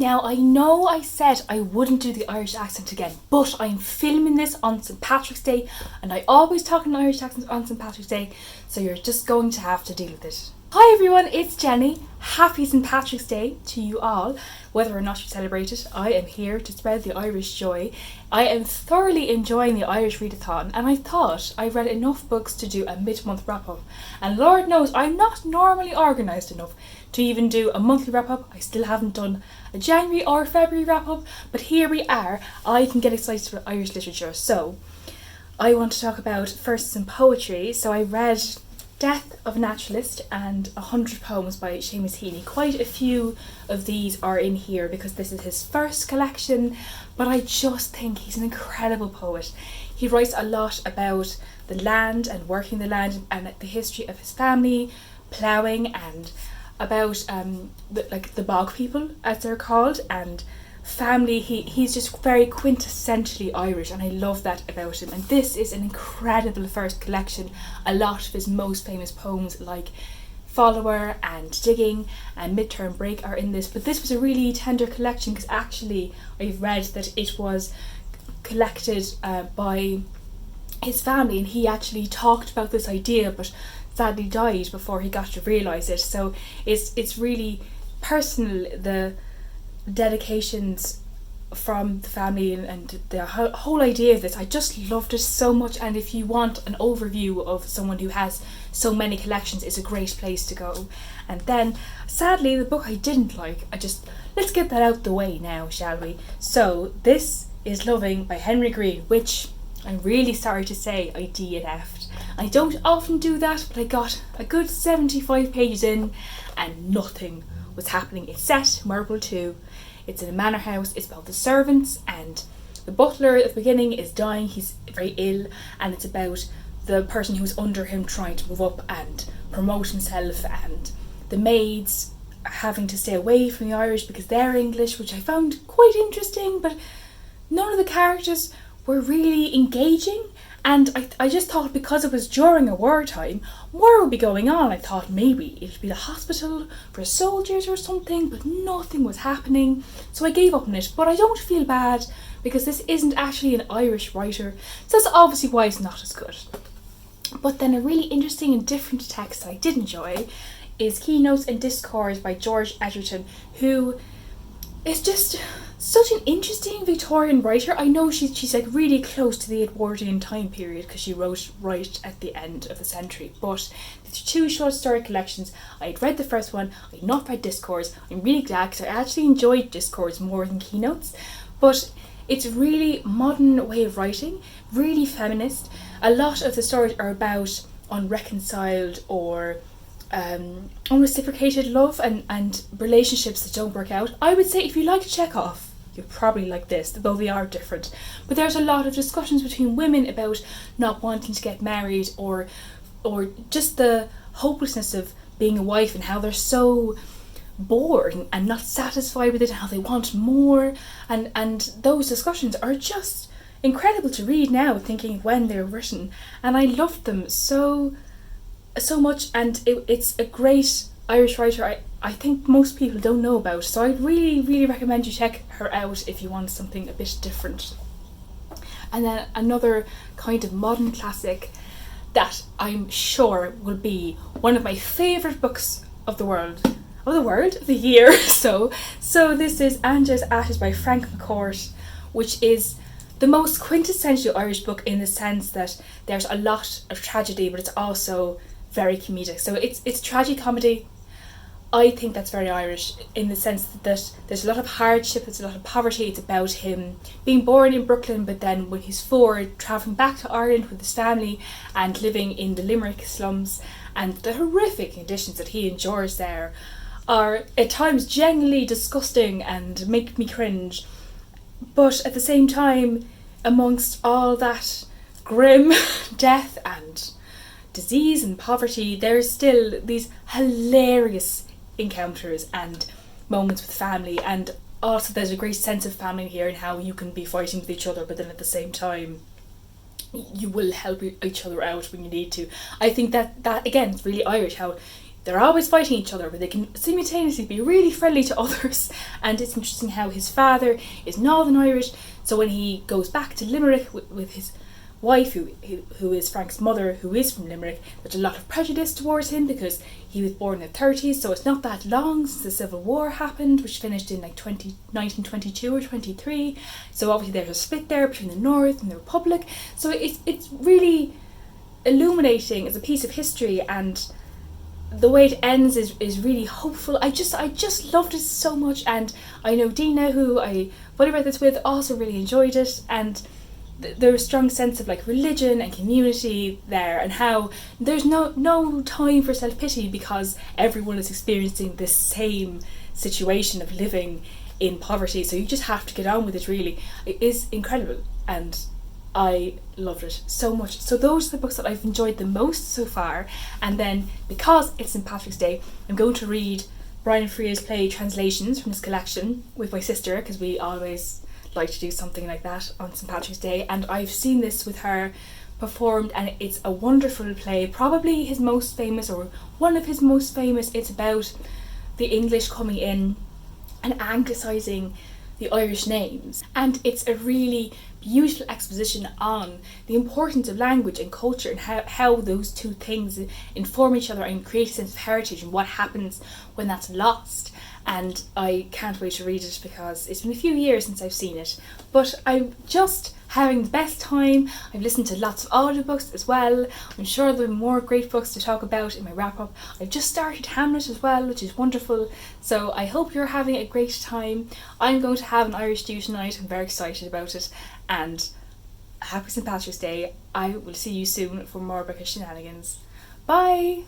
Now, I know I said I wouldn't do the Irish accent again, but I'm filming this on St. Patrick's Day, and I always talk in Irish accents on St. Patrick's Day, so you're just going to have to deal with it. Hi everyone, it's Jenny. Happy St. Patrick's Day to you all. Whether or not you celebrate it, I am here to spread the Irish joy. I am thoroughly enjoying the Irish Readathon, and I thought I read enough books to do a mid-month wrap-up. And Lord knows I'm not normally organised enough to even do a monthly wrap-up. I still haven't done a January or February wrap-up, but here we are. I can get excited about Irish literature. So I want to talk about first some poetry. So I read Death of a Naturalist and 100 Poems by Seamus Heaney. Quite a few of these are in here because this is his first collection, but I just think he's an incredible poet. He writes a lot about the land and working the land and the history of his family, ploughing, and about the bog people, as they're called, and family. He's just very quintessentially Irish, and I love that about him. And this is an incredible first collection. A lot of his most famous poems like Follower and Digging and Midterm Break are in this, but this was a really tender collection because actually I've read that it was collected by his family, and he actually talked about this idea but sadly died before he got to realise it. So it's really personal, the dedications from the family and the whole idea of this. I just loved it so much, and if you want an overview of someone who has so many collections, it's a great place to go. And then sadly the book I didn't like, let's get that out the way now, shall we? So this is Loving by Henry Green, which I'm really sorry to say I DNF'd. I don't often do that, but I got a good 75 pages in and nothing was happening. It's set in World War II. It's in a manor house. It's about the servants, and the butler at the beginning is dying. He's very ill, and it's about the person who's under him trying to move up and promote himself, and the maids having to stay away from the Irish because they're English, which I found quite interesting, but none of the characters were really engaging. And I just thought because it was during a wartime, war would be going on. I thought maybe it'd be the hospital for soldiers or something, but nothing was happening. So I gave up on it, but I don't feel bad because this isn't actually an Irish writer. So that's obviously why it's not as good. But then a really interesting and different text that I did enjoy is Keynotes and Discourse by George Edgerton, who is just such an interesting Victorian writer. I know she's like really close to the Edwardian time period because she wrote right at the end of the century, but these two short story collections. I had read the first one, I had not read Discourse. I'm really glad because I actually enjoyed Discourse more than Keynotes, but it's a really modern way of writing, really feminist. A lot of the stories are about unreconciled or unreciprocated love and relationships that don't work out. I would say if you like Chekhov, you'll probably like this, though they are different. But there's a lot of discussions between women about not wanting to get married or just the hopelessness of being a wife and how they're so bored and not satisfied with it and how they want more. And those discussions are just incredible to read now, thinking when they were written. And I loved them so much, and it's a great Irish writer I think most people don't know about, so I'd really, really recommend you check her out if you want something a bit different. And then another kind of modern classic that I'm sure will be one of my favourite books of the year. So this is Angela's Ashes by Frank McCourt, which is the most quintessential Irish book in the sense that there's a lot of tragedy, but it's also very comedic. So it's tragicomedy. I think that's very Irish in the sense that there's a lot of hardship, there's a lot of poverty. It's about him being born in Brooklyn, but then when he's 4, travelling back to Ireland with his family and living in the Limerick slums, and the horrific conditions that he endures there are at times genuinely disgusting and make me cringe. But at the same time, amongst all that grim death and disease and poverty, there's still these hilarious encounters and moments with family, and also there's a great sense of family here and how you can be fighting with each other, but then at the same time you will help each other out when you need to. I think that again, it's really Irish how they're always fighting each other, but they can simultaneously be really friendly to others. And it's interesting how his father is Northern Irish, so when he goes back to Limerick with his wife, who is Frank's mother, who is from Limerick, there's a lot of prejudice towards him because he was born in the 30s, so it's not that long since the Civil War happened, which finished in like 1922 or 23. So obviously there's a split there between the North and the Republic. So it's really illuminating as a piece of history, and the way it ends is really hopeful. I just loved it so much, and I know Dina, who I buddy read this with, also really enjoyed it, and there's a strong sense of like religion and community there, and how there's no time for self-pity because everyone is experiencing this same situation of living in poverty, so you just have to get on with it. Really, it is incredible, and I loved it so much. So those are the books that I've enjoyed the most so far. And then because it's St. Patrick's Day, I'm going to read Brian Frea's play Translations from his collection with my sister, because we always like to do something like that on St. Patrick's Day, and I've seen this with her performed, and it's a wonderful play, probably his most famous or one of his most famous. It's about the English coming in and anglicising the Irish names, and it's a really beautiful exposition on the importance of language and culture, and how those two things inform each other and create a sense of heritage, and what happens when that's lost. And I can't wait to read it because it's been a few years since I've seen it, but I'm just having the best time. I've listened to lots of audiobooks as well. I'm sure there'll be more great books to talk about in my wrap up. I've just started Hamlet as well, which is wonderful, so I hope you're having a great time. I'm going to have an Irish stew tonight. I'm very excited about it, and happy St. Patrick's Day. I will see you soon for more Bookish Shenanigans. Bye!